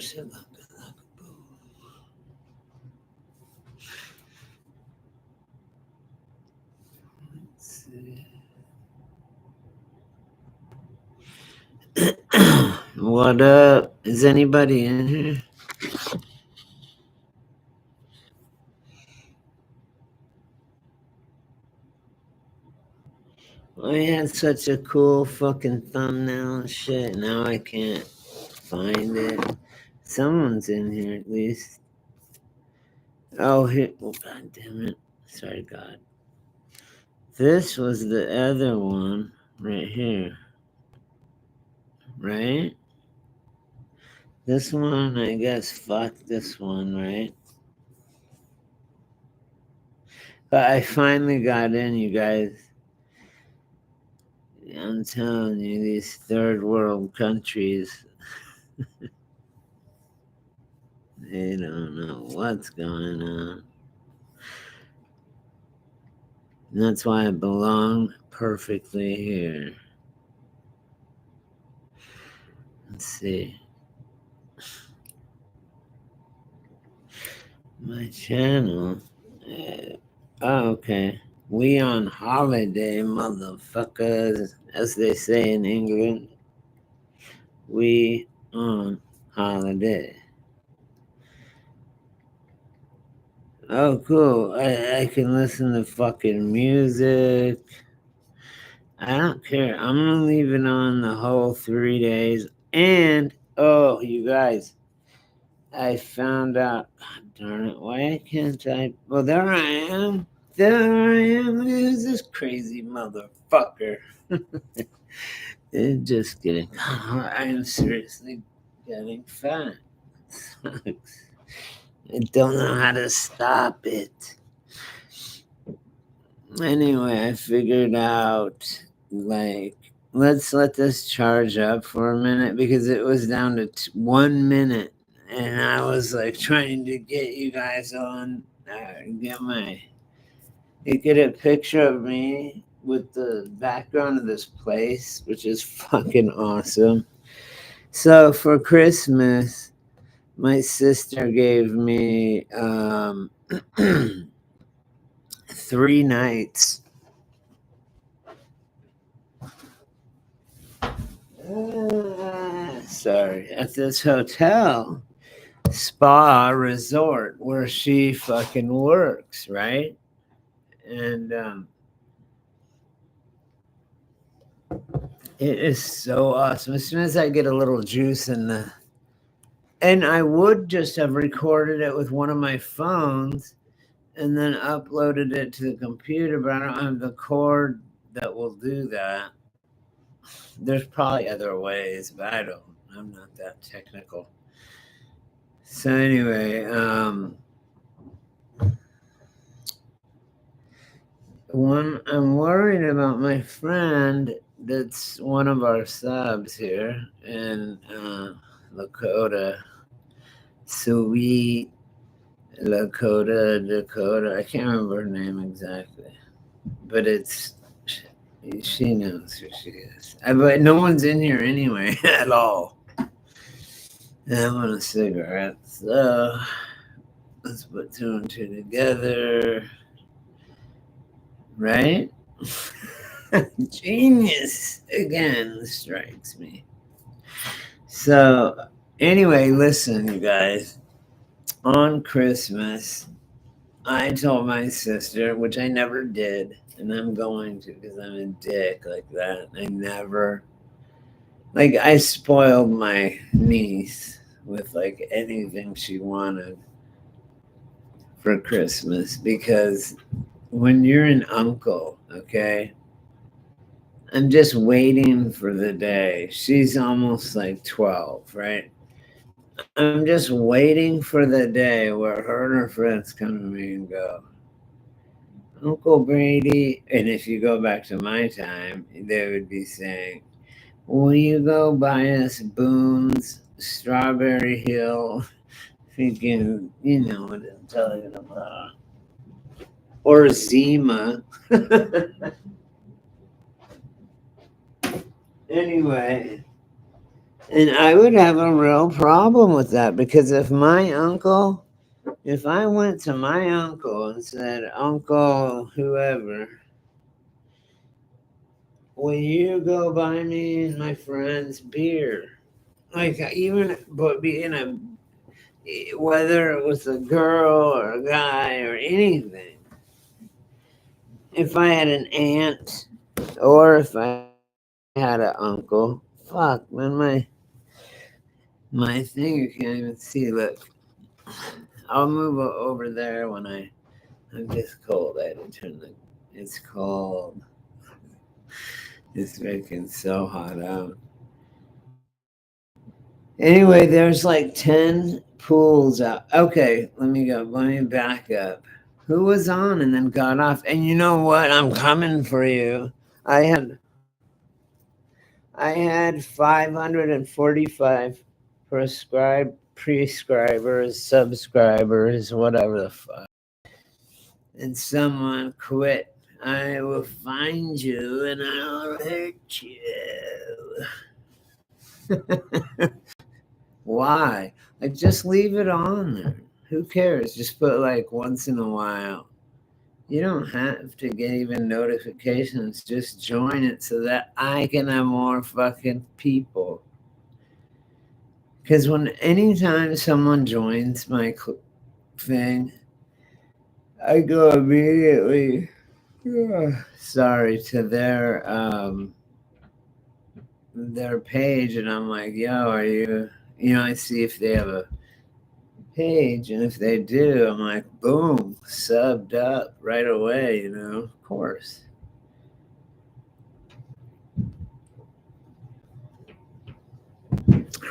See. What up? Is anybody in here? I had such a cool fucking thumbnail and shit. Now I can't find it. Someone's in here at least. Oh, here. Oh, God damn it. Sorry, God. This was the other one right here. Right? This one, I guess, fuck this one, right? But I finally got in, you guys. I'm telling you, these third world countries, they don't know what's going on. And that's why I belong perfectly here. Let's see. My channel. Oh, okay. We on holiday, motherfuckers, as they say in England. We on holiday. Oh, cool. I can listen to fucking music. I don't care. I'm gonna leave it on the whole 3 days. And, oh, you guys, I found out. God darn it. Why can't I? Well, there I am. There I am. Who's this crazy motherfucker? Just kidding. I am seriously getting fat. Sucks. I don't know how to stop it. Anyway, I figured out, like, let's let this charge up for a minute because it was down to 1 minute. And I was like trying to get you guys on, get a picture of me with the background of this place, which is fucking awesome. So for Christmas, my sister gave me 3 nights. Sorry, at this hotel spa resort where she fucking works, right? And it is so awesome. As soon as I get a little juice in the, and I would just have recorded it with one of my phones and then uploaded it to the computer, but I don't have the cord that will do that. There's probably other ways, but I'm not that technical. So anyway, I'm worried about my friend that's one of our subs here in Lakota. Sweet Dakota. I can't remember her name exactly, but she knows who she is. But no one's in here anyway at all. And I want a cigarette, so let's put 2 and 2 together. Right? Genius again strikes me. So, anyway, listen, you guys. On Christmas, I told my sister, which I never did, and I'm going to because I'm a dick like that. I spoiled my niece with like anything she wanted for Christmas because when you're an uncle, okay, I'm just waiting for the day. She's almost like 12, right? I'm just waiting for the day where her and her friends come to me and go, Uncle Brady. And if you go back to my time, they would be saying, will you go buy us Boone's Strawberry Hill? Thinking, you know what I'm talking about. Or Zima. Anyway, And I would have a real problem with that because if I went to my uncle and said, Uncle, whoever, will you go buy me and my friends beer? Like, even, but being whether it was a girl or a guy or anything, if I had an aunt or if I had an uncle, fuck, man, my thing, you can't even see. Look, I'll move over there when I'm just cold. I had to turn it's cold. It's making so hot out. Anyway, there's like 10 pools out. Okay, let me go. Let me back up. Who was on and then got off? And you know what? I'm coming for you. I had I had 545 prescribers, subscribers, whatever the fuck. And someone quit. I will find you and I'll hurt you. Why? Like, just leave it on there. Who cares? Just put like once in a while. You don't have to get even notifications. Just join it so that I can have more fucking people. Because anytime someone joins my thing, I go immediately, sorry, to their page, and I'm like, yo, are you? I see if they have a page, and if they do, I'm like, boom, subbed up right away. Of course.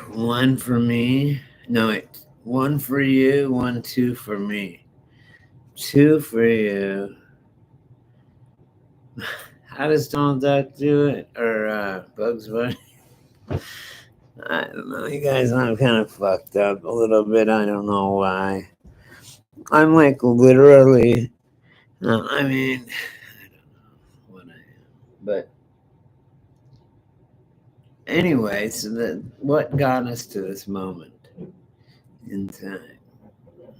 One for me. No, wait. One for you, 1, 2 for me. 2 for you. How does Donald Duck do it? Or Bugs Bunny? I don't know. You guys, I'm kind of fucked up a little bit. I don't know why. I'm like literally, no, I mean, I don't know what I am. But anyway, so what got us to this moment in time?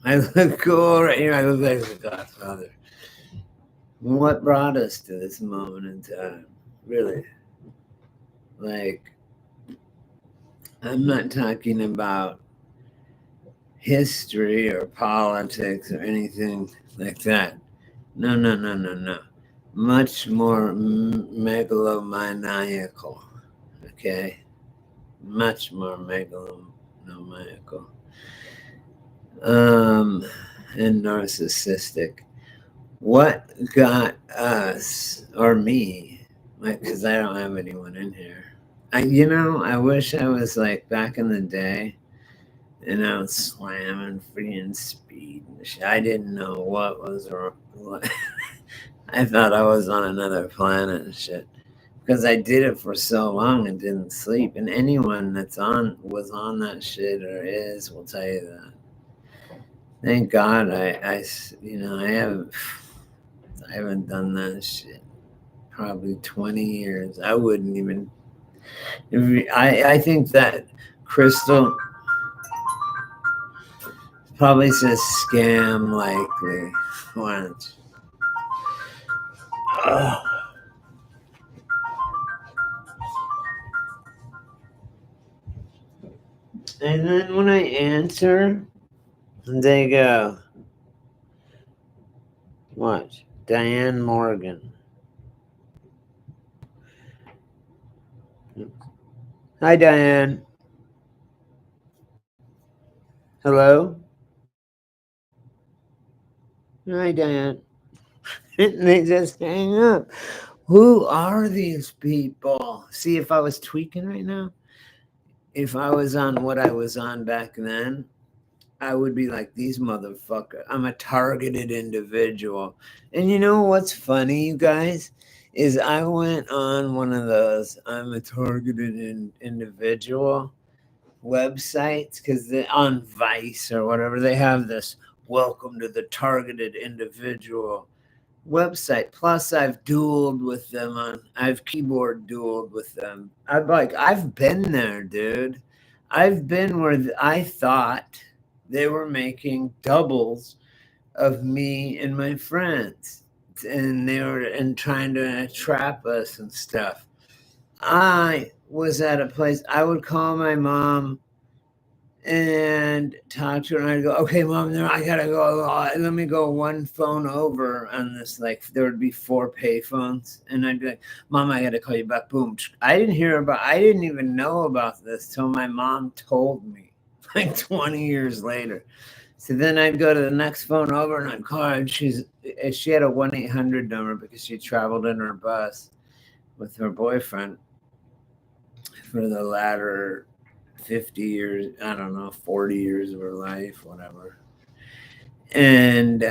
I look cool right here. I look like the Godfather. What brought us to this moment in time? Really? Like, I'm not talking about history or politics or anything like that. No, no, no, no, no. Much more megalomaniacal. Okay? Much more megalomaniacal. And narcissistic. What got us, or me, because I don't have anyone in here. I wish I was like back in the day and I was slamming freaking speed and shit. I didn't know what was wrong. I thought I was on another planet and shit because I did it for so long and didn't sleep. And anyone was on that shit or is will tell you that. Thank God I haven't done that shit probably 20 years. I wouldn't even. I think that Crystal probably says scam likely. Once. And then when I answer, they go, what? Diane Morgan. Hi, Diane. Hello? Hi, Diane. They just hang up. Who are these people? See, if I was tweaking right now, if I was on what I was on back then, I would be like, these motherfuckers. I'm a targeted individual. And you know what's funny, you guys? Is I went on one of those I'm a targeted individual websites because on Vice or whatever, they have this welcome to the targeted individual website. Plus, I've dueled with them I've keyboard dueled with them. I've been there, dude. I've been where I thought they were making doubles of me and my friends, and they were and trying to trap us and stuff. I was at a place. I would call my mom and talk to her, and I'd go, okay, mom, there, I gotta go. Let me go one phone over on this. Like, there would be 4 payphones, and I'd be like, mom, I gotta call you back. Boom. I didn't even know about this till my mom told me, like 20 years later. So then I'd go to the next phone over and I'd call her, and she had a 1-800 number because she traveled in her bus with her boyfriend for the latter 50 years, I don't know, 40 years of her life, whatever. And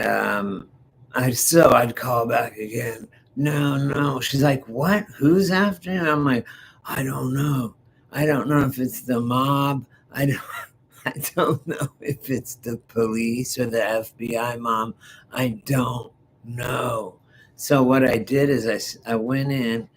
I'd call back again. No, no. She's like, what? Who's after you? I'm like, I don't know. I don't know if it's the mob. I don't know if it's the police or the FBI, mom. I don't know. So what I did is I went in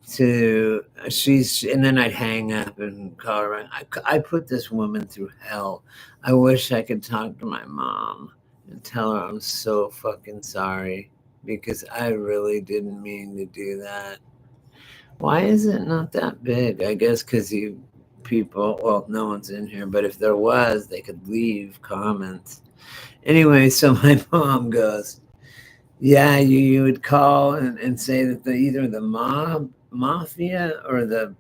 to and then I'd hang up and call her. I put this woman through hell. I wish I could talk to my mom and tell her I'm so fucking sorry because I really didn't mean to do that. Why is it not that big? I guess because you people, well, no one's in here, but if there was, they could leave comments. Anyway, so my mom goes, yeah, you would call and say that either the mafia or the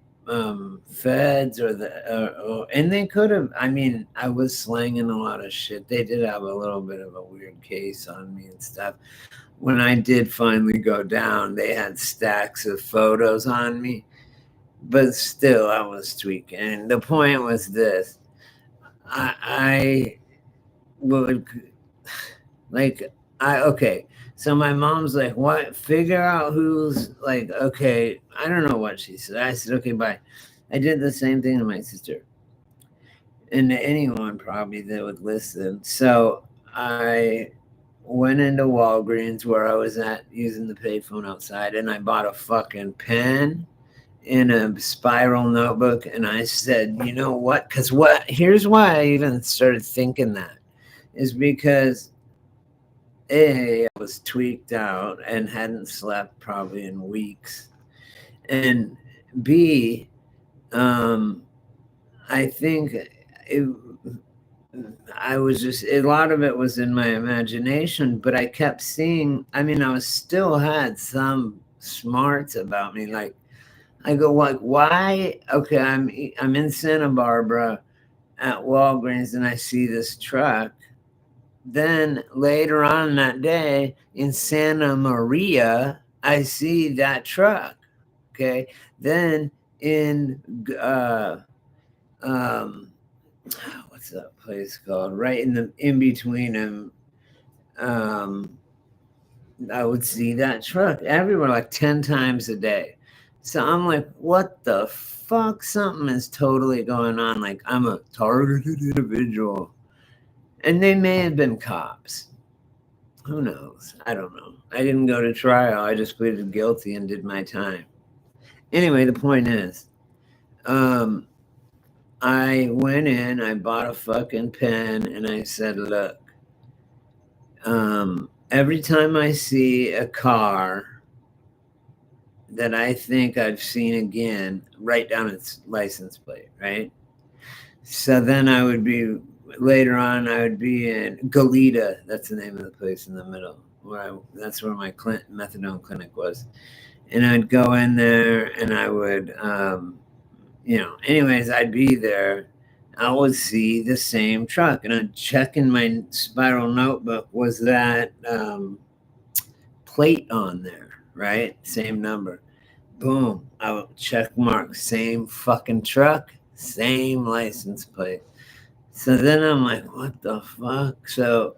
feds or and they could have. I mean, I was slanging a lot of shit. They did have a little bit of a weird case on me and stuff. When I did finally go down, they had stacks of photos on me, but still, I was tweaking. And the point was this: I would like okay. So my mom's like, what? Figure out who's like, okay. I don't know what she said. I said, okay, bye. I did the same thing to my sister and to anyone probably that would listen. So I went into Walgreens where I was at using the payphone outside, and I bought a fucking pen in a spiral notebook. And I said, you know what? Because here's why I even started thinking that is because A, I was tweaked out and hadn't slept probably in weeks. And B, I think it, I was just, a lot of it was in my imagination, but I kept seeing, I mean, still had some smarts about me. Like, I go, like, why? Okay, I'm in Santa Barbara at Walgreens and I see this truck. Then later on that day in Santa Maria, I see that truck. Okay. Then in um, what's that place called? Right in between them, um, I would see that truck everywhere like 10 times a day. So I'm like, what the fuck? Something is totally going on. Like I'm a targeted individual. And they may have been cops. Who knows? I don't know. I didn't go to trial. I just pleaded guilty and did my time. Anyway, the point is, um, I went in, I bought a fucking pen, and I said, look, every time I see a car that I think I've seen again, write down its license plate, right? So then later on, I would be in Goleta. That's the name of the place in the middle. That's where my methadone clinic was. And I'd go in there and I would, anyways, I'd be there. I would see the same truck and I'd check in my spiral notebook, was that plate on there, right? Same number. Boom. I would check mark, same fucking truck, same license plate. So then I'm like, what the fuck? So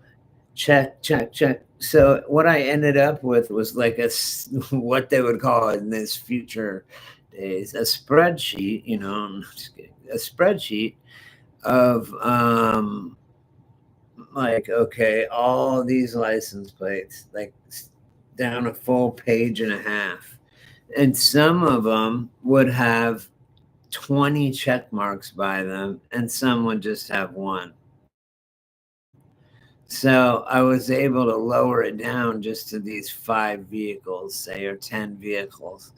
check, check, check. So what I ended up with was like what they would call in this future days, a spreadsheet, I'm just kidding, a spreadsheet of like, okay, all these license plates, like down a full page and a half. And some of them would have 20 check marks by them, and some would just have one. So I was able to lower it down just to these 5 vehicles, say, or 10 vehicles.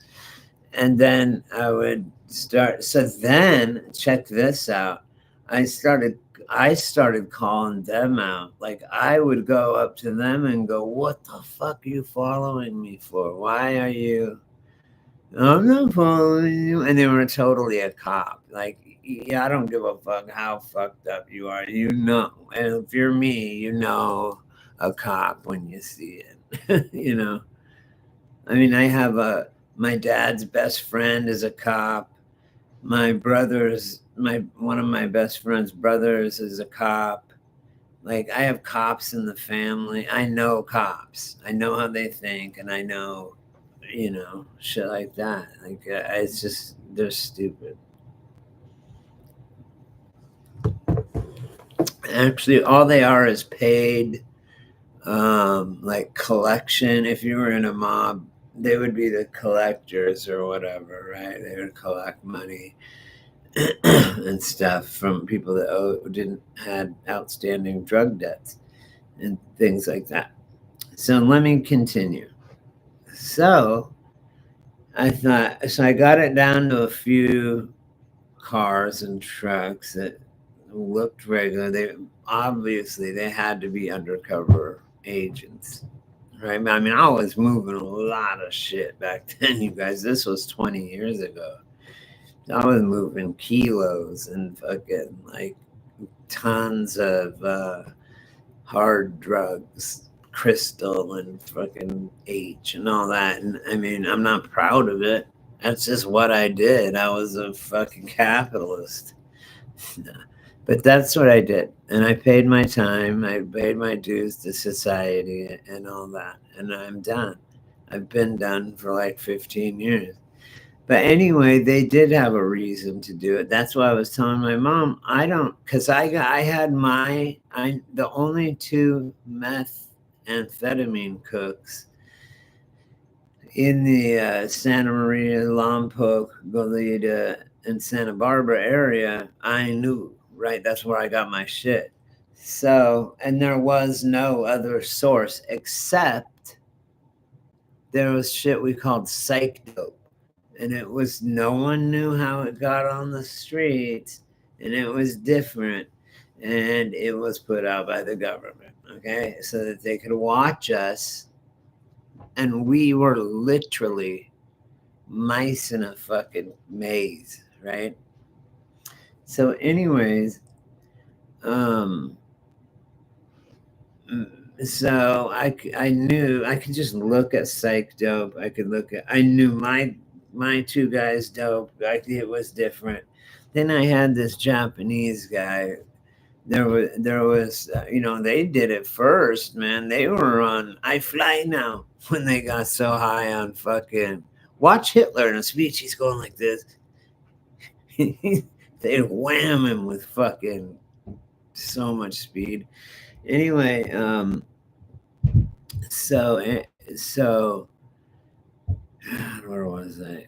And then I would start. So then, check this out. I started calling them out. Like, I would go up to them and go, "What the fuck are you following me for? Why are you?" "I'm not following you." And they were totally a cop. Like, yeah, I don't give a fuck how fucked up you are. You know, and if you're me, you know a cop when you see it. You know, I mean, my dad's best friend is a cop. My brother's one of my best friend's brothers is a cop. Like, I have cops in the family. I know cops. I know how they think, and I know, shit like that. Like, it's just, they're stupid. Actually, all they are is paid, like, collection. If you were in a mob, they would be the collectors or whatever, right? They would collect money and stuff from people that didn't had outstanding drug debts and things like that. So let me continue. So I got it down to a few cars and trucks that looked regular. They had to be undercover agents, right? I mean, I was moving a lot of shit back then, you guys. This was 20 years ago. I was moving kilos and fucking like tons of hard drugs, crystal and fucking H and all that. And I mean, I'm not proud of it. That's just what I did. I was a fucking capitalist. But that's what I did. And I paid my time. I paid my dues to society and all that. And I'm done. I've been done for like 15 years. But anyway, they did have a reason to do it. That's why I was telling my mom, I don't, because I had the only 2 methamphetamine cooks in the Santa Maria, Lompoc, Goleta, and Santa Barbara area. I knew, right? That's where I got my shit. So, and there was no other source except there was shit we called psych dope. And it was, no one knew how it got on the streets, and it was different, and it was put out by the government, okay, so that they could watch us. And we were literally mice in a fucking maze, right? So anyways, so I knew I could just look at psych dope. I knew my 2 guys dope. It was different. Then I had this Japanese guy. There was they did it first, man. They were on I Fly Now when they got so high on fucking watch Hitler in a speech. He's going like this. They'd wham him with fucking so much speed. Anyway, so where was I?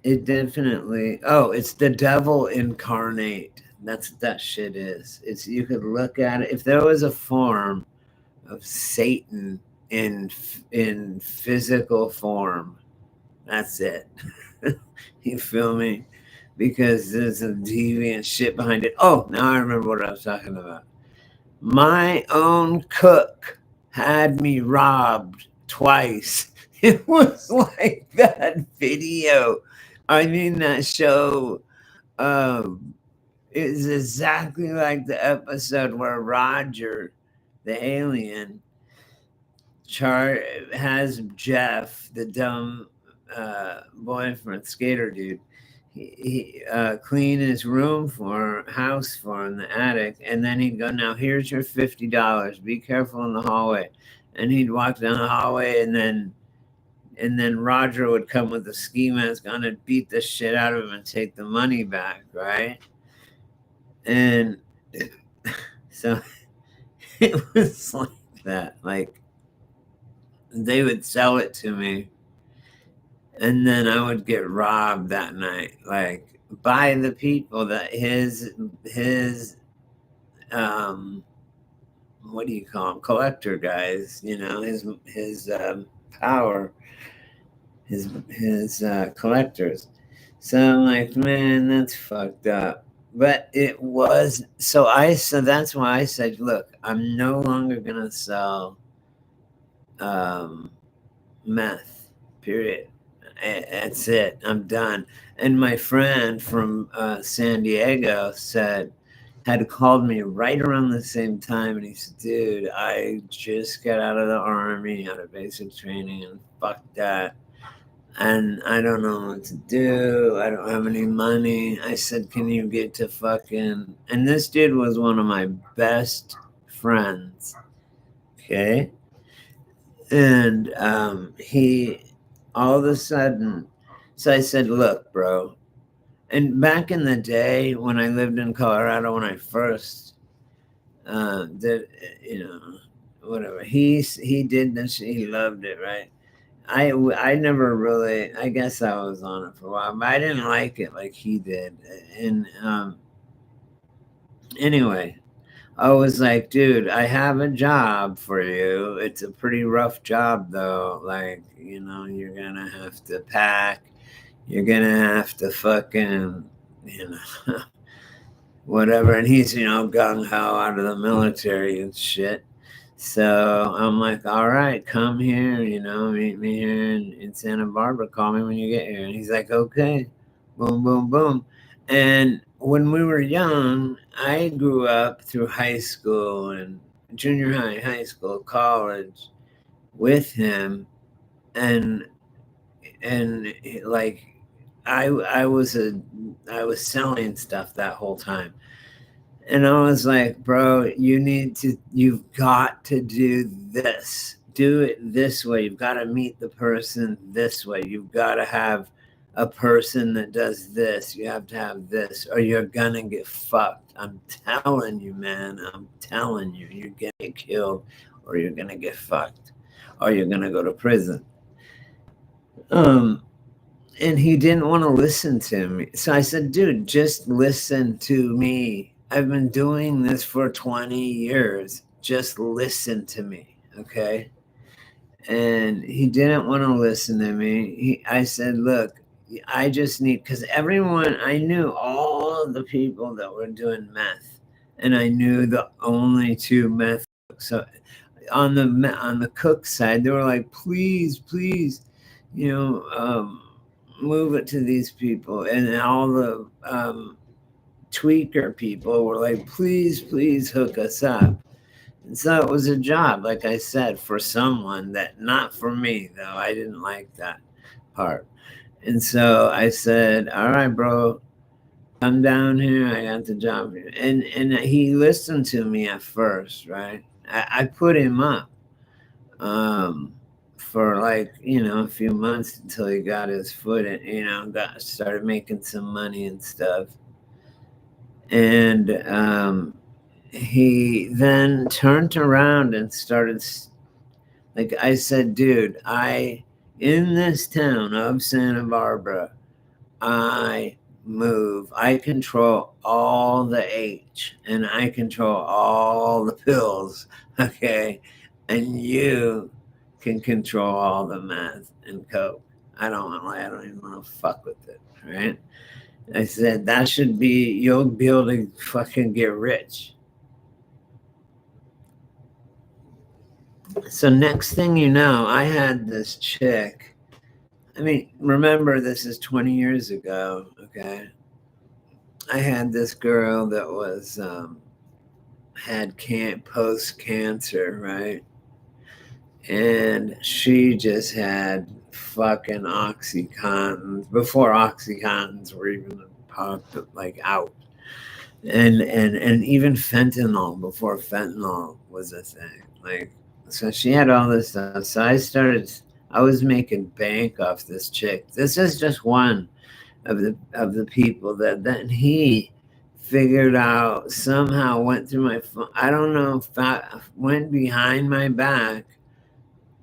It definitely. Oh, it's the devil incarnate. That's what that shit is. It's, you could look at it. If there was a form of Satan in physical form, that's it. You feel me? Because there's a deviant shit behind it. Oh, now I remember what I was talking about. My own cook had me robbed twice. It was like that video. I mean, that show is exactly like the episode where Roger, the alien, has Jeff, the dumb boyfriend, skater dude. He clean his house for him, in the attic, and then he'd go, "Now here's your $50. Be careful in the hallway." And he'd walk down the hallway, and then Roger would come with a ski mask on and beat the shit out of him and take the money back, right? And so It was like that. Like they would sell it to me, and then I would get robbed that night, like by the people that his what do you call them, collector guys, his power, his collectors. So I'm like, man, that's fucked up. But it was so that's why I said, look, I'm no longer gonna sell um meth, period. That's it, I'm done. And my friend from San Diego had called me right around the same time, and he said, dude, I just got out of the army, out of basic training, and fuck that, and I don't know what to do. I don't have any money. I said, can you get to fucking, and this dude was one of my best friends, okay? And he all of a sudden, so I said, look, bro. And back in the day when I lived in Colorado, when I first did, whatever, he did this, he loved it, right? I never really, I guess I was on it for a while, but I didn't like it like he did. And anyway, I was like, dude, I have a job for you. It's a pretty rough job, though. Like, you're going to have to pack. You're going to have to fucking, whatever. And he's, gung ho out of the military and shit. So I'm like, all right, come here, meet me here in Santa Barbara. Call me when you get here. And he's like, okay, boom, boom, boom. And when we were young, I grew up through high school and junior high school, college with him. And, like, I was selling stuff that whole time. And I was like, bro, you've got to do this. Do it this way. You've got to meet the person this way. You've got to have a person that does this. You have to have this, or you're going to get fucked. I'm telling you, man. I'm telling you, you're going to get killed, or you're going to get fucked, or you're going to go to prison. And he didn't want to listen to me. So I said, dude, just listen to me. I've been doing this for 20 years. Just listen to me, okay? And he didn't want to listen to me. I said, look, I just need, because I knew all of the people that were doing meth, and I knew the only two meth. So on the cook side, they were like, please, move it to these people. And all the tweaker people were like, please hook us up. And so it was a job, like I said, for someone that, not for me, though. I didn't like that part. And so I said, all right, bro, come down here. I got the job here. And he listened to me at first, right? I put him up for like, a few months until he got his foot in, started making some money and stuff. And he then turned around and started, like I said, dude, in this town of Santa Barbara, I control all the H, and I control all the pills, okay? And you can control all the meth and coke. I don't even want to fuck with it, right? I said, you'll be able to fucking get rich. So next thing you know, I had this chick. I mean, remember, this is 20 years ago, okay? I had this girl that was, had post-cancer, right? And she just had fucking Oxycontins before Oxycontins were even popped like out. And even fentanyl before fentanyl was a thing. Like, so she had all this stuff. So I was making bank off this chick. This is just one of the people that then he figured out, somehow went through my phone. I don't know if that went behind my back,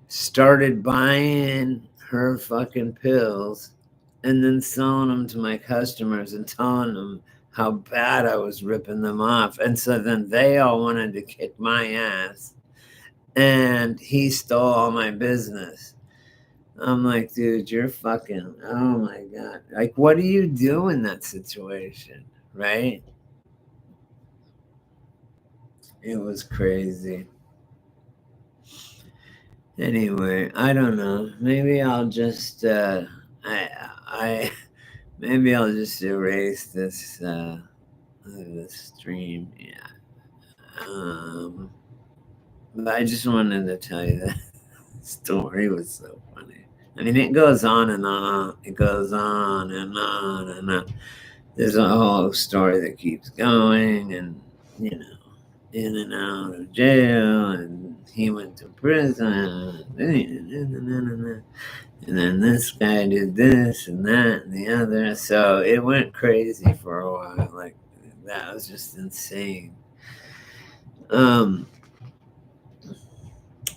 started buying her fucking pills, and then selling them to my customers and telling them how bad I was ripping them off. And so then they all wanted to kick my ass, and he stole all my business. I'm like, dude, you're fucking, oh my God. Like, what do you do in that situation? Right? It was crazy. Anyway, I don't know. Maybe I'll just, I, maybe I'll just erase this stream. Yeah. But I just wanted to tell you that story was so funny. I mean, it goes on and on. It goes on and on and on. There's a whole story that keeps going, and you know, in and out of jail, and he went to prison, and then this guy did this and that and the other. So it went crazy for a while. Like, that was just insane.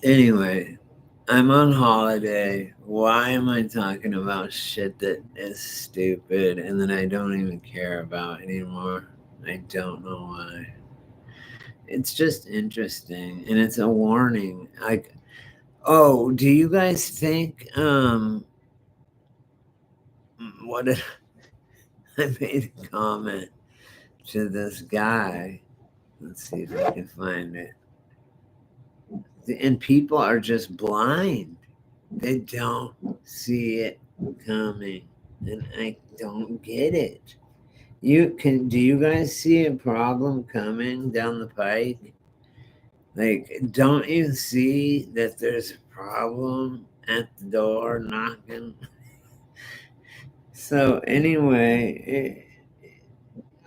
Anyway, I'm on holiday. Why am I talking about shit that is stupid and that I don't even care about anymore? I don't know why. It's just interesting, and it's a warning. Like, oh, do you guys think what did I made a comment to this guy? Let's see if I can find it. And people are just blind. They don't see it coming, and I don't get it. Do you guys see a problem coming down the pike? Like, don't you see that there's a problem at the door knocking? So anyway,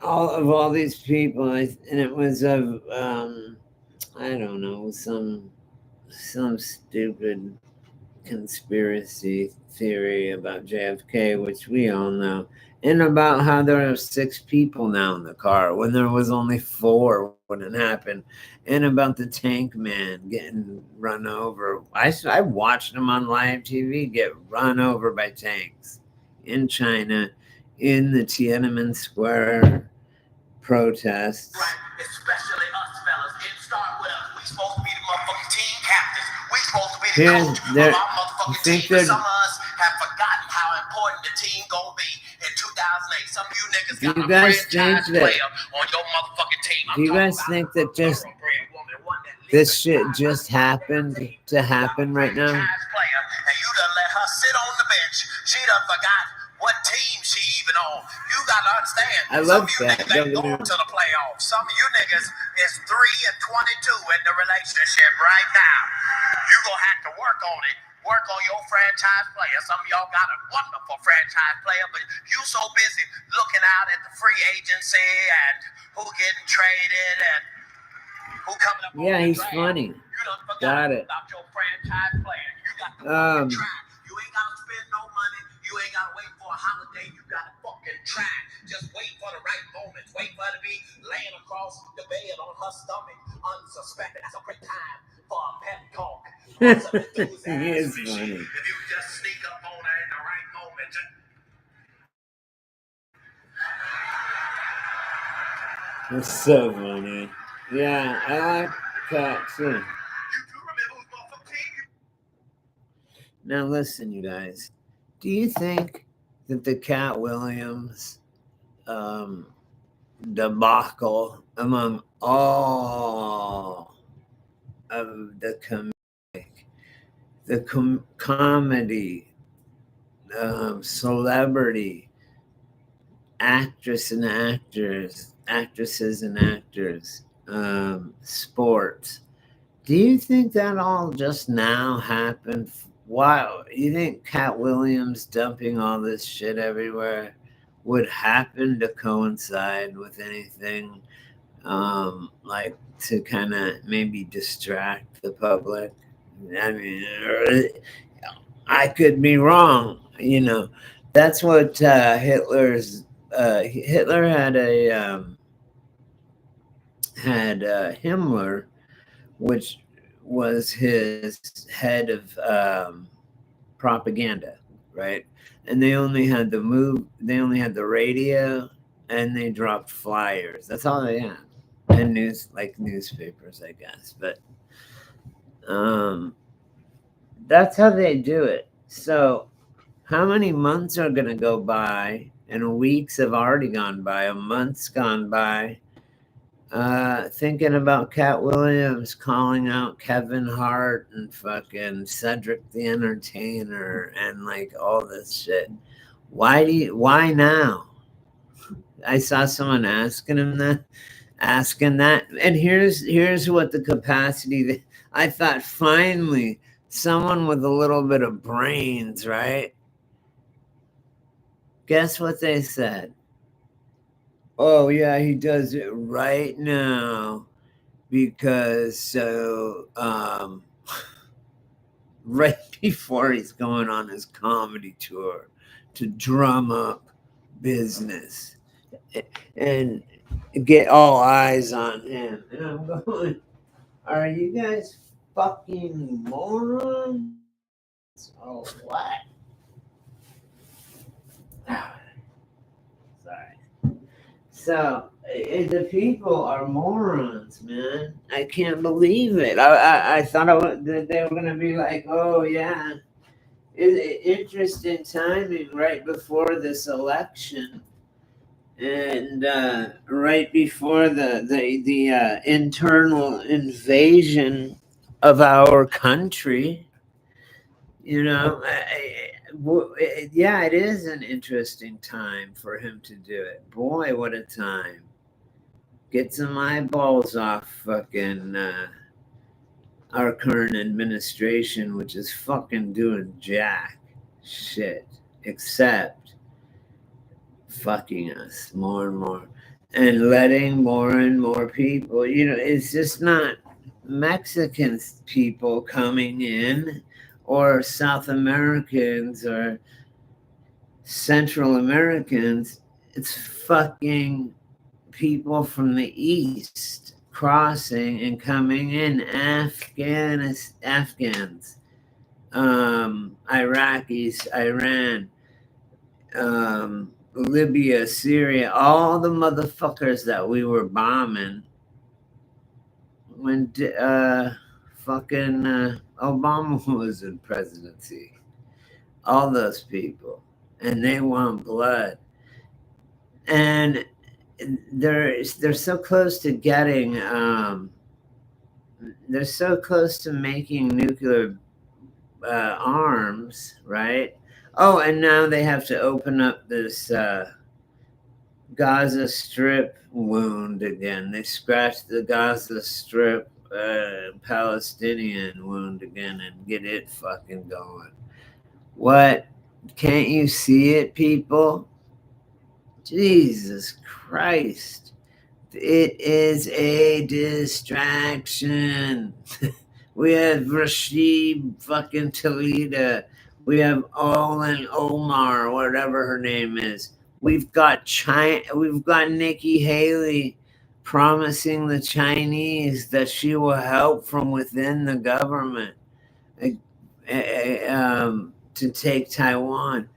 all these people, and it was of I don't know, some stupid conspiracy theory about JFK, which we all know, and about how there are 6 people now in the car when there was only 4 when it happened, and about the tank man getting run over. I watched him on live TV get run over by tanks in China in the Tiananmen Square protests. Right, especially us fellas. It start with us. We supposed to be the motherfucking team captains. We supposed to be the coach of our motherfucking team. But some of us have forgotten how important the team gonna be in 2008. Some of you niggas got a franchise player on your motherfucking team. Do you guys think that just this shit just happened to happen right now? And you done let her sit on the bench. She done forgot what team she even on. You gotta understand. I love some of you niggas ain't going to the playoffs. Some of you niggas is 3-22 in the relationship right now. You gonna have to work on it. Work on your franchise player. Some of y'all got a wonderful franchise player, but you so busy looking out at the free agency and who getting traded and who coming up. Yeah, he's funny. You done forgot got it. about your franchise player. You got to try. You ain't gotta spend no money. You ain't gotta wait for a holiday. You gotta fucking try. Just wait for the right moments. Wait for her to be laying across the bed on her stomach, unsuspected. That's a great time for a pep talk. He is funny. If you just sneak up on her in the right moment. It's so funny. Yeah, I like that too. Now listen, you guys. Do you think that the Cat Williams debacle among all of the comedy, celebrity, actresses and actors, sports. Do you think that all just now happened? Wow, you think Cat Williams dumping all this shit everywhere would happen to coincide with anything like to kind of maybe distract the public? I mean, I could be wrong. You know, that's what Hitler had had Himmler, which was his head of propaganda, right? And they only had they only had the radio, and they dropped flyers. That's all they had, and like newspapers, I guess. But um, that's how they do it. So, how many months are going to go by? And weeks have already gone by. A month's gone by. Thinking about Cat Williams calling out Kevin Hart and fucking Cedric the Entertainer and like all this shit. Why now? I saw someone asking that. And here's what the capacity I thought finally someone with a little bit of brains, right? Guess what they said? Oh yeah, he does it right now because right before he's going on his comedy tour to drum up business and get all eyes on him. And I'm going, are you guys fucking morons or what? Sorry. So the people are morons, man. I can't believe it. I thought that they were gonna be like, oh yeah, interesting timing right before this election, and right before the internal invasion of our country. You know, yeah, it is an interesting time for him to do it. Boy, what a time! Get some eyeballs off fucking our current administration, which is fucking doing jack shit, except fucking us more and more and letting more and more people, it's just not Mexican people coming in or South Americans or Central Americans. It's fucking people from the East crossing and coming in, Afghans, Iraqis, Iran, Libya, Syria, all the motherfuckers that we were bombing when fucking Obama was in presidency. All those people, and they want blood, and they're so close to getting they're so close to making nuclear arms, right? Oh, and now they have to open up this Gaza Strip wound again. They scratched the Gaza Strip Palestinian wound again and get it fucking going. What? Can't you see it, people? Jesus Christ. It is a distraction. We have Rashid fucking Talita. We have Olin Omar, whatever her name is. We've got Nikki Haley promising the Chinese that she will help from within the government to take Taiwan.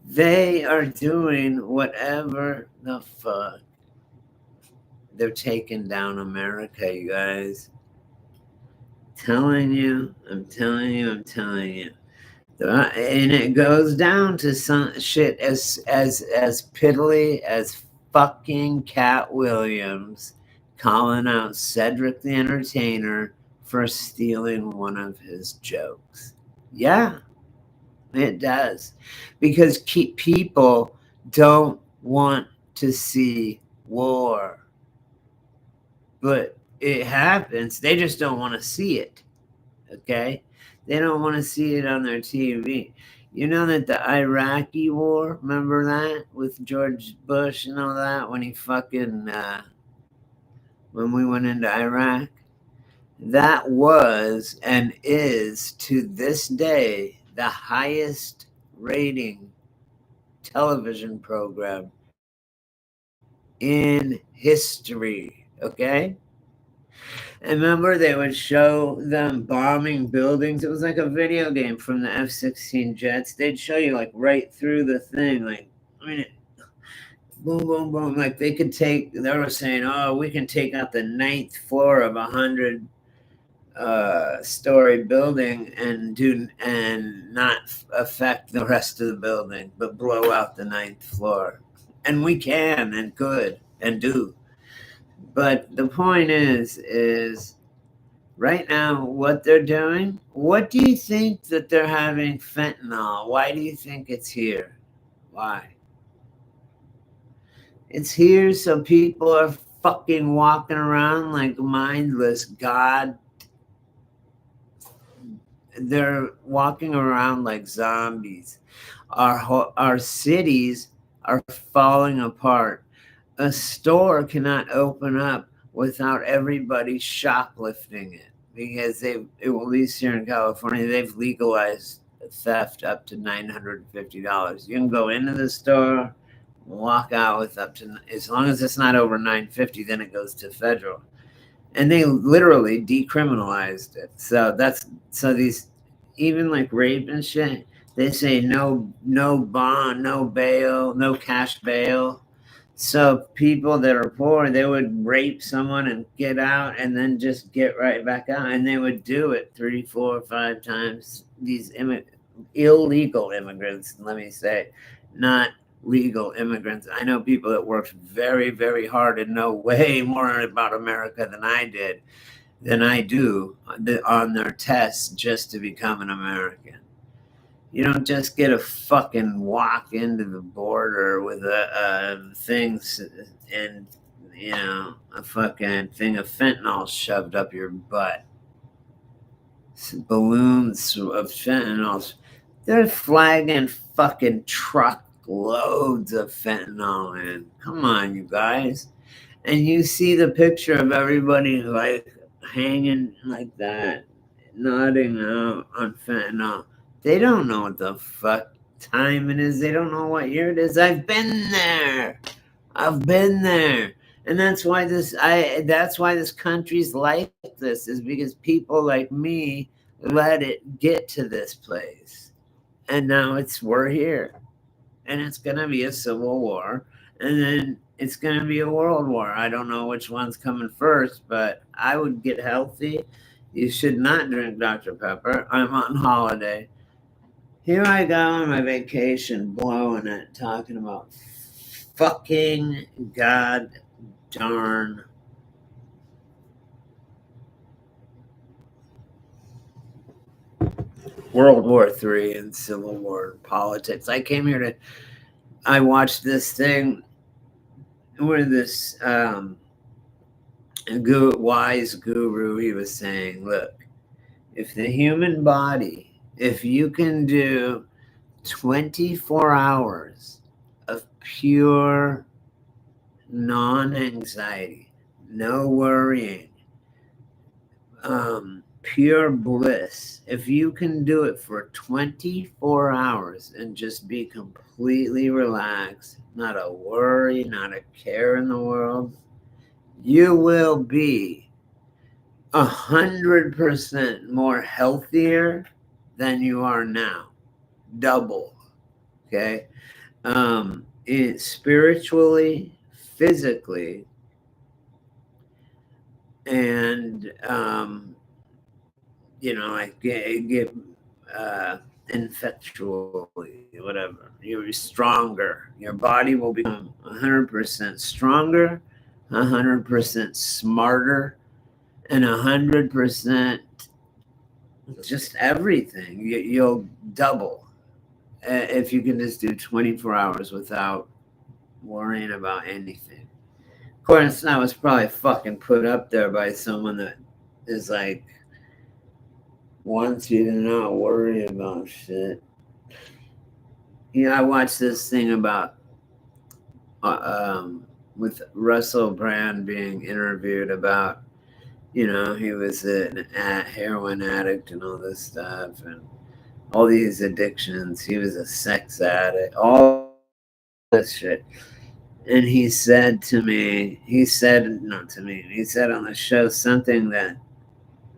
They are doing whatever the fuck. They're taking down America, you guys. I'm telling you. And it goes down to some shit as piddly as fucking Cat Williams calling out Cedric the Entertainer for stealing one of his jokes. Yeah, it does. Because people don't want to see war. But it happens. They just don't want to see it. Okay? They don't want to see it on their TV. You know that the Iraqi war, remember that with George Bush and all that when he fucking when we went into Iraq? That was and is to this day the highest rating television program in history. Okay? And remember, they would show them bombing buildings. It was like a video game from the F-16 jets. They'd show you like right through the thing. Like, I mean, boom, boom, boom. Like they could take. They were saying, "Oh, we can take out the 9th floor of 100 story building and not affect the rest of the building, but blow out the 9th floor." And we can and could and do. But the point is right now what they're doing. What do you think that they're having fentanyl? Why do you think it's here? Why? It's here so people are fucking walking around like mindless god. They're walking around like zombies. Our cities are falling apart. A store cannot open up without everybody shoplifting it, because at least here in California, they've legalized theft up to $950. You can go into the store, walk out with up to, as long as it's not over $950, then it goes to federal. And they literally decriminalized it. So these, even like rape and shit, they say no bond, no bail, no cash bail. So people that are poor, they would rape someone and get out and then just get right back out. And they would do it 3, 4, 5 times. These illegal immigrants, let me say, not legal immigrants. I know people that worked very, very hard and know way more about America than I do on their tests just to become an American. You don't just get a fucking walk into the border with things and, a fucking thing of fentanyl shoved up your butt. Balloons of fentanyl. They're flagging fucking truckloads of fentanyl in. Come on, you guys. And you see the picture of everybody like hanging like that, nodding out on fentanyl. They don't know what the fuck time it is. They don't know what year it is. I've been there. And that's why this country's like this, is because people like me let it get to this place. And now we're here. And it's gonna be a civil war. And then it's gonna be a world war. I don't know which one's coming first, but I would get healthy. You should not drink Dr. Pepper. I'm on holiday. Here I go on my vacation, blowing it, talking about fucking god darn World War III and Civil War politics. I watched this thing where this wise guru, he was saying, look, if the human body, if you can do 24 hours of pure non-anxiety, no worrying, pure bliss, if you can do it for 24 hours and just be completely relaxed, not a worry, not a care in the world, you will be 100% more healthier than you are now. Double. Okay. Spiritually, physically, and I get ineffectually, whatever. You're stronger. Your body will become 100% stronger, 100% smarter, and 100% just everything. You'll double if you can just do 24 hours without worrying about anything. Of course, that was probably fucking put up there by someone that is like, wants you to not worry about shit. I watched this thing about with Russell Brand being interviewed about, he was a heroin addict and all this stuff and all these addictions. He was a sex addict, all this shit. And he said to me, he said, not to me, he said on the show something that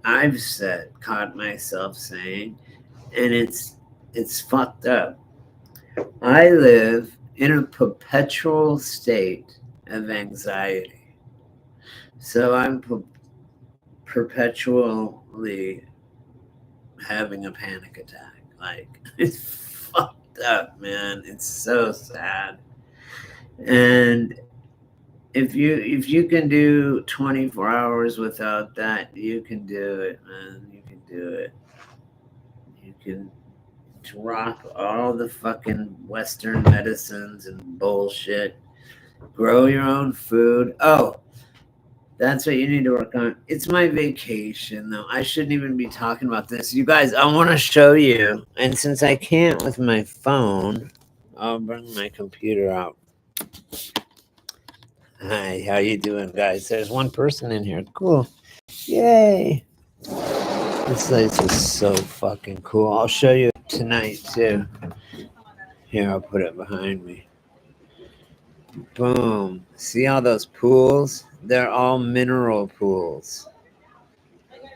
I've said, caught myself saying, and it's fucked up. I live in a perpetual state of anxiety. So I'm perpetually having a panic attack. Like, it's fucked up, man. It's so sad. And if you can do 24 hours without that, you can do it, man. You can do it. You can drop all the fucking Western medicines and bullshit. Grow your own food. Oh, that's what you need to work on. It's my vacation, though. I shouldn't even be talking about this. You guys, I want to show you. And since I can't with my phone, I'll bring my computer out. Hi, how you doing, guys? There's one person in here. Cool. Yay. This place is so fucking cool. I'll show you tonight, too. Here, I'll put it behind me. Boom. See all those pools? They're all mineral pools.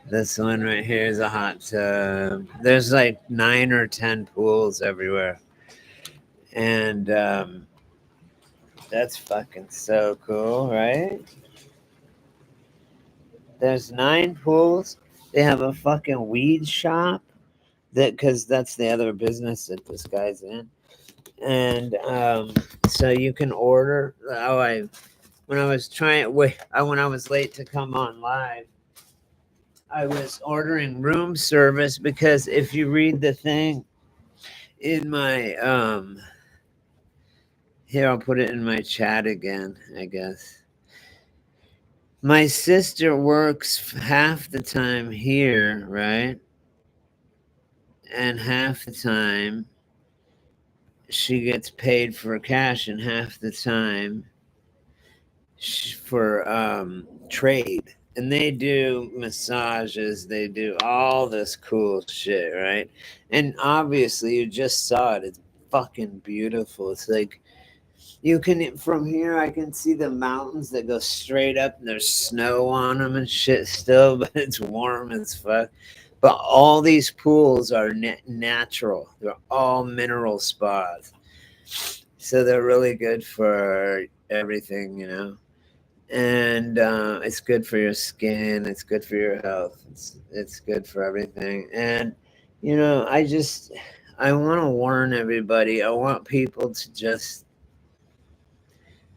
This one right here is a hot tub. There's like 9 or 10 pools everywhere. And that's fucking so cool, right? There's 9 pools. They have a fucking weed shop because that's the other business that this guy's in. And so you can order. When I was late to come on live, I was ordering room service because if you read the thing in my here, I'll put it in my chat again, I guess. My sister works half the time here, right? And half the time she gets paid for cash, and half the time for trade. And they do massages, they do all this cool shit, right? And obviously, you just saw it. It's fucking beautiful. It's like you can, from here, I can see the mountains that go straight up, and there's snow on them and shit still, but it's warm as fuck. But all these pools are natural, they're all mineral spas. So they're really good for everything, you know? And it's good for your skin, it's good for your health, it's good for everything. And you know, I want to warn everybody. I want people to just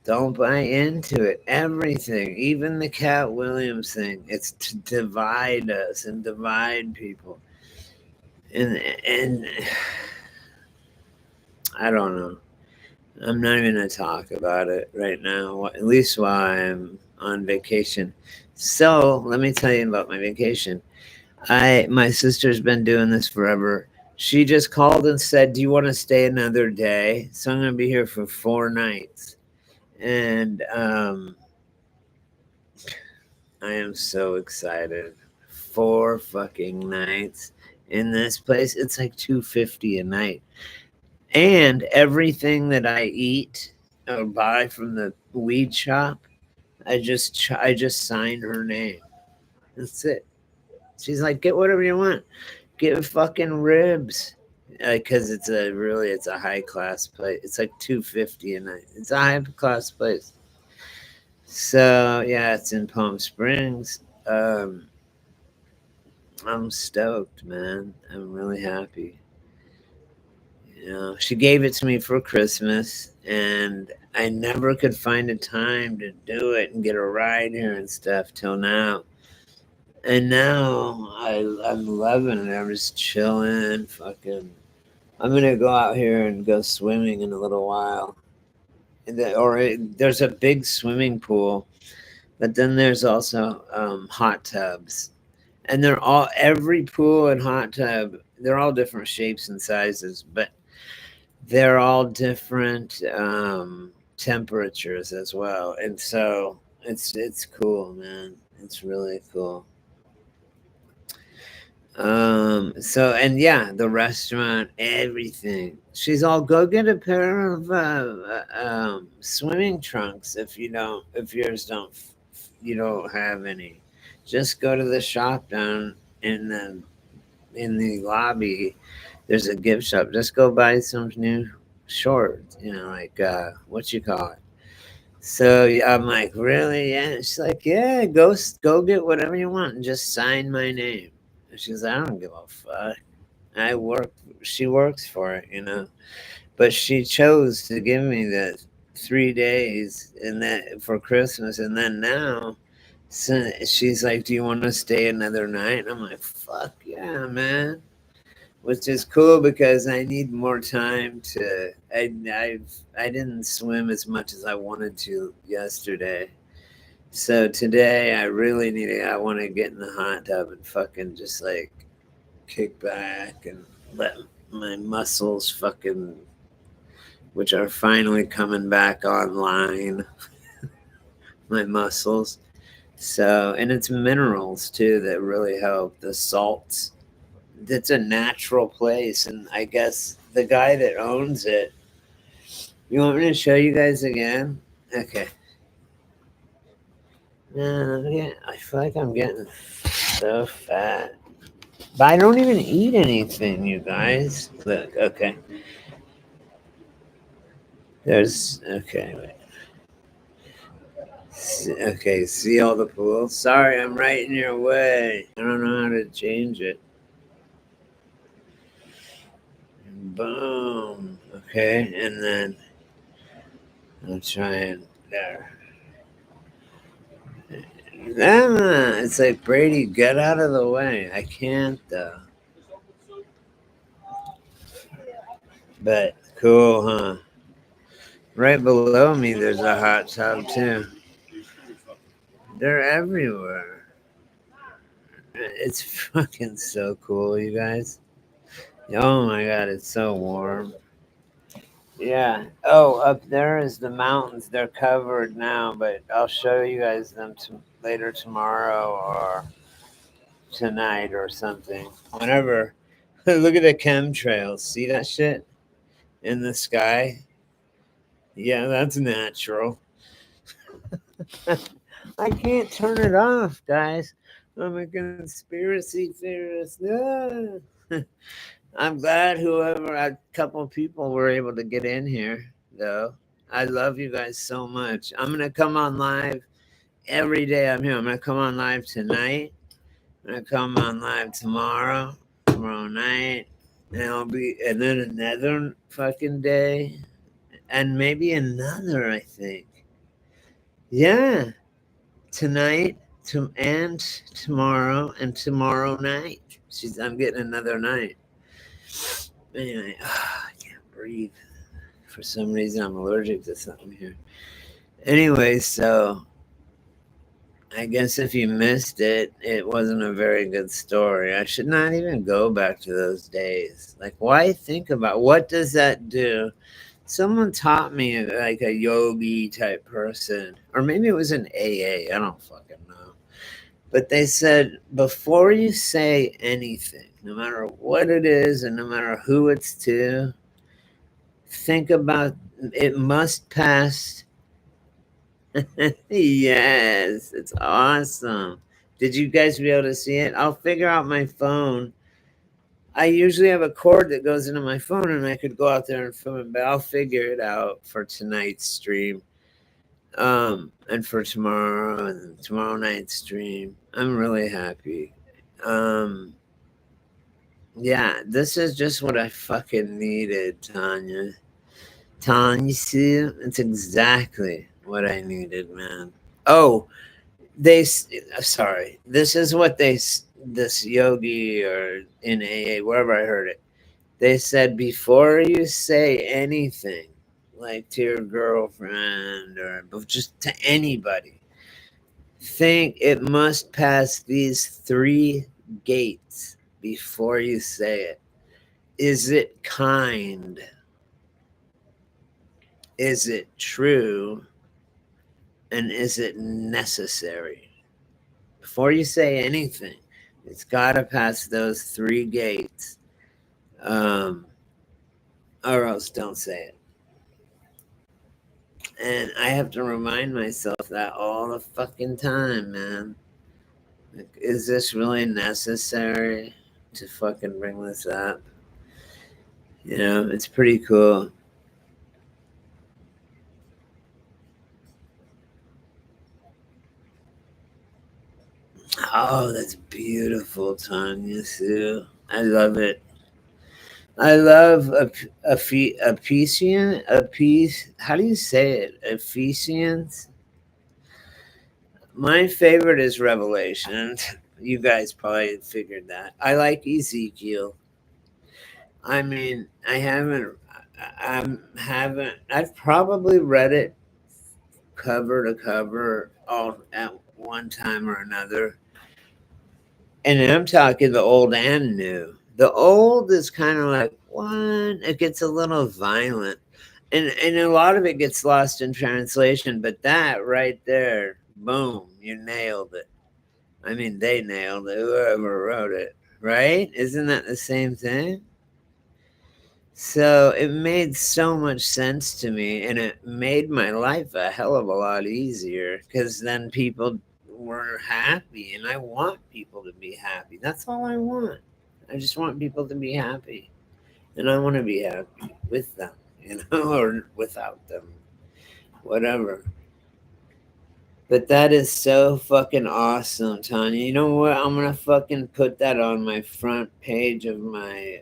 don't buy into it. Everything, even the Cat Williams thing, it's to divide us and divide people. And I don't know. I'm not even gonna talk about it right now. At least while I'm on vacation. So let me tell you about my vacation. My sister's been doing this forever. She just called and said, "Do you want to stay another day?" So I'm gonna be here for 4 nights, and I am so excited. 4 fucking nights in this place. It's like $250 a night. And everything that I eat or buy from the weed shop, I just sign her name. That's it. She's like, get whatever you want. Get fucking ribs. Because it's a high class place. It's like $250 a night. It's a high class place. So yeah, it's in Palm Springs. I'm stoked, man. I'm really happy. You know, she gave it to me for Christmas, and I never could find a time to do it and get a ride here and stuff till now. And now I'm loving it. I'm just chilling. Fucking, I'm gonna go out here and go swimming in a little while. There's a big swimming pool, but then there's also hot tubs, and every pool and hot tub. They're all different shapes and sizes, but they're all different temperatures as well, and so it's cool, man. It's really cool. So and yeah, the restaurant, everything. She's all, go get a pair of swimming trunks if yours don't you don't have any. Just go to the shop down in the lobby. There's a gift shop. Just go buy some new shorts. Like what you call it. So yeah, I'm like, really? Yeah. She's like, yeah, go get whatever you want and just sign my name. And she's like, I don't give a fuck. I work. She works for it. But she chose to give me the 3 days and that for Christmas, and then now, so she's like, "Do you want to stay another night?" And I'm like, "Fuck yeah, man!" Which is cool because I need more time to. I didn't swim as much as I wanted to yesterday. So today I really need it. I want to get in the hot tub and fucking just like kick back and let my muscles fucking, which are finally coming back online, my muscles. So, and it's minerals too that really help. The salts. It's a natural place, and I guess the guy that owns it. You want me to show you guys again? Okay. Yeah, I feel like I'm getting so fat. But I don't even eat anything, you guys. Look, okay. Okay, wait. Okay, see all the pools? Sorry, I'm right in your way. I don't know how to change it. Boom. Okay, and then I'll try and there. Ah, it's like, Brady, get out of the way. I can't though. But cool, huh? Right below me, there's a hot tub too. They're everywhere. It's fucking so cool, you guys. Oh my god, it's so warm. Yeah. Oh, up there is the mountains. They're covered now, but I'll show you guys them later tomorrow or tonight or something. Whenever. Look at the chemtrails. See that shit in the sky? Yeah, that's natural. I can't turn it off, guys. I'm a conspiracy theorist. Ah. I'm glad a couple people were able to get in here, though. I love you guys so much. I'm gonna come on live every day. I'm here. I'm gonna come on live tonight. I'm gonna come on live tomorrow night, and then another fucking day, and maybe another. I think. Yeah, tonight, and tomorrow, and tomorrow night. I'm getting another night. Anyway, I can't breathe. For some reason, I'm allergic to something here. Anyway, so I guess if you missed it, it wasn't a very good story. I should not even go back to those days. Like, why think about what does that do? Someone taught me, like a yogi type person, or maybe it was an AA. I don't fucking know. But they said before you say anything, no matter what it is and no matter who it's to, think about it must pass. Yes, it's awesome. Did you guys be able to see it? I'll figure out my phone. I usually have a cord that goes into my phone and I could go out there and film it, but I'll figure it out for tonight's stream. And for tomorrow and tomorrow night's stream. I'm really happy. Um yeah, this is just what I fucking needed, Tanya. Tanya Sue, it's exactly what I needed, man. Oh, sorry, this is what this yogi or in AA, wherever I heard it, they said before you say anything, like to your girlfriend or just to anybody, think it must pass these three gates before you say it. Is it kind? Is it true? And is it necessary? Before you say anything, It's got to pass those 3 gates, um, or else don't say it. And I have to remind myself that all the fucking time, man. Like, is this really necessary to fucking bring this up? You know, it's pretty cool. Oh, that's beautiful, Tanya Sue. I love it. I love Ephesian, how do you say it? Ephesians? My favorite is Revelation. You guys probably figured that. I like Ezekiel. I mean, I've probably read it cover to cover all at one time or another. And I'm talking the old and new. The old is kind of like, what? It gets a little violent. And a lot of it gets lost in translation, but that right there, boom, you nailed it. I mean, they nailed it, whoever wrote it, right? Isn't that the same thing? So it made so much sense to me, and it made my life a hell of a lot easier because then people were happy, and I want people to be happy. That's all I want. I just want people to be happy, and I want to be happy with them, or without them, whatever. But that is so fucking awesome, Tanya. You know what? I'm gonna fucking put that on my front page of my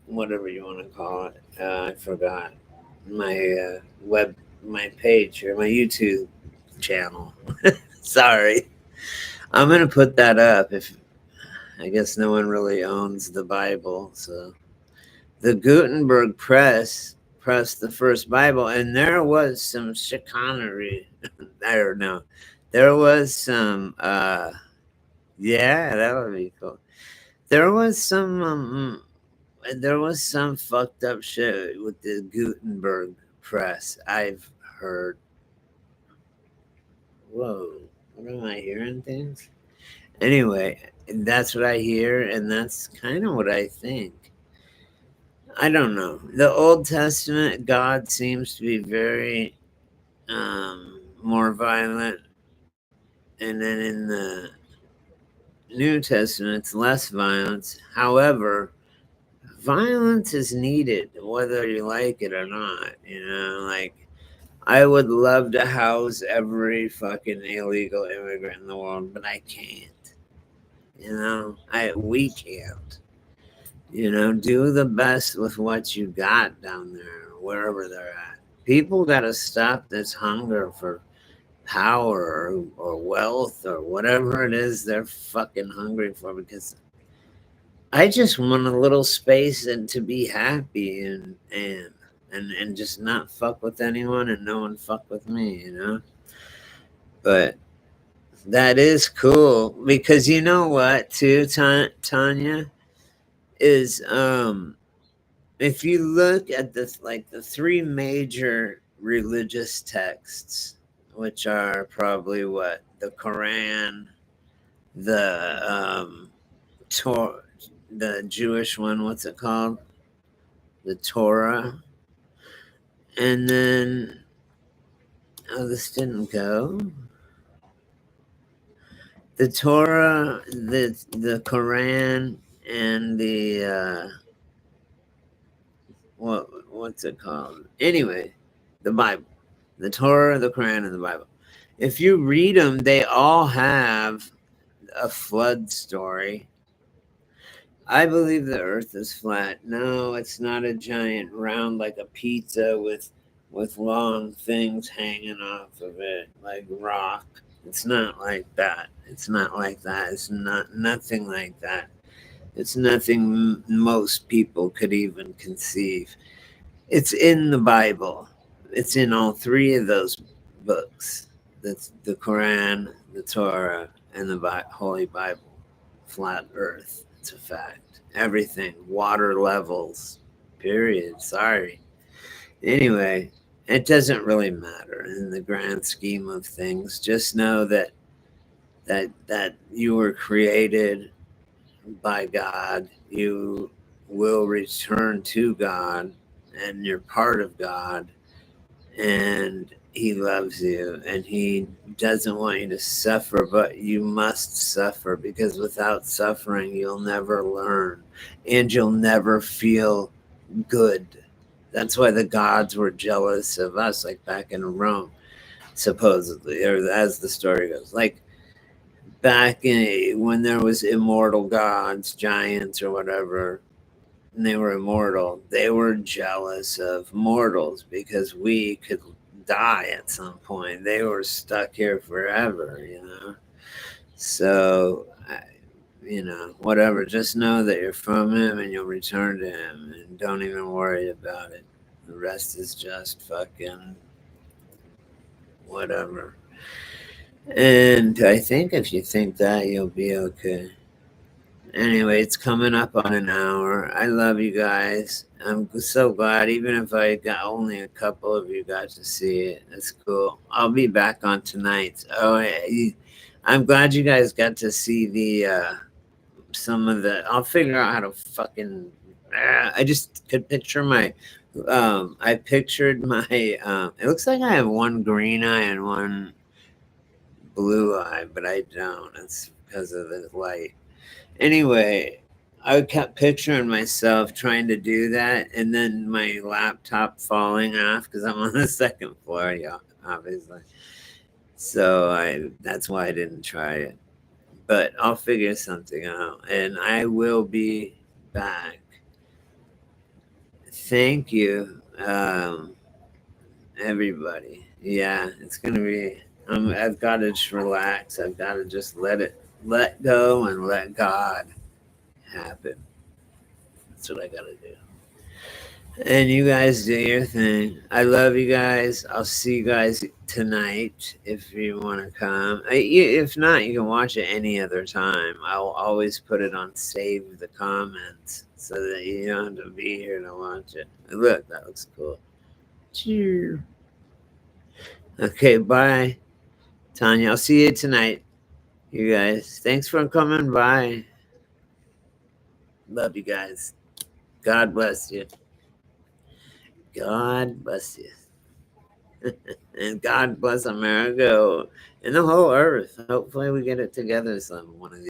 whatever you want to call it. I forgot my page or my YouTube channel. Sorry, I'm gonna put that up. If I guess no one really owns the Bible, so the Gutenberg press pressed the first Bible, and there was some chicanery. I don't know. There was some. Yeah, that would be cool. There was some. There was some fucked up shit with the Gutenberg press. I've heard. Whoa, what am I hearing things? Anyway, that's what I hear, and that's kind of what I think. I don't know. The Old Testament, God seems to be very more violent, and then in the New Testament, it's less violence. However, violence is needed, whether you like it or not. Like I would love to house every fucking illegal immigrant in the world, but I can't. We can't. Do the best with what you got down there, wherever they're at. People got to stop this hunger for power or wealth or whatever it is they're fucking hungry for, because I just want a little space and to be happy and just not fuck with anyone and no one fuck with me. But that is cool because you know what, too, Tanya, is if you look at the 3 major religious texts, which are probably what the Quran, the Torah, the Jewish one, what's it called? The Torah. And then, oh, this didn't go. The Torah, the Quran, and the what's it called? Anyway, the Bible, the Torah, the Quran, and the Bible. If you read them, they all have a flood story. I believe the earth is flat. No, it's not a giant round like a pizza with long things hanging off of it like rock. It's not like that. It's not like that. It's nothing like that. It's nothing most people could even conceive. It's in the Bible. It's in all 3 of those books. That's the Quran, the Torah, and the Holy Bible. Flat Earth. It's a fact. Everything. Water levels. Period. Sorry. Anyway, it doesn't really matter in the grand scheme of things. Just know that that you were created by God. You will return to God, and you're part of God, and He loves you, and He doesn't want you to suffer, but you must suffer, because without suffering, you'll never learn, and you'll never feel good. That's why the gods were jealous of us, like back in Rome, supposedly, or as the story goes. Like back in when there was immortal gods, giants or whatever, and they were immortal, they were jealous of mortals because we could die at some point. They were stuck here forever, you know. So, you know, whatever. Just know that you're from Him and you'll return to Him, and don't even worry about it. The rest is just fucking whatever. And I think if you think that, you'll be okay. Anyway, it's coming up on an hour. I love you guys. I'm so glad, even if I got only a couple of you got to see it. That's cool. I'll be back on tonight. Oh, I'm glad you guys got to see the some of the. I'll figure out how to fucking. I just could picture my. I pictured my. It looks like I have one green eye and one blue eye, but I don't. It's because of the light. Anyway, I kept picturing myself trying to do that, and then my laptop falling off because I'm on the second floor, yeah, obviously. So that's why I didn't try it. But I'll figure something out, and I will be back. Thank you, everybody. Yeah, it's gonna be. I've got to just relax. I've got to just let go, and let God happen. That's what I got to do. And you guys do your thing. I love you guys. I'll see you guys tonight if you want to come. If not, you can watch it any other time. I'll always put it on save the comments so that you don't have to be here to watch it. Look, that looks cool. Cheers. Okay, bye, Tanya. I'll see you tonight. You guys, thanks for coming by. Love you guys. God bless you. God bless you. And God bless America and the whole earth. Hopefully, we get it together some one of these.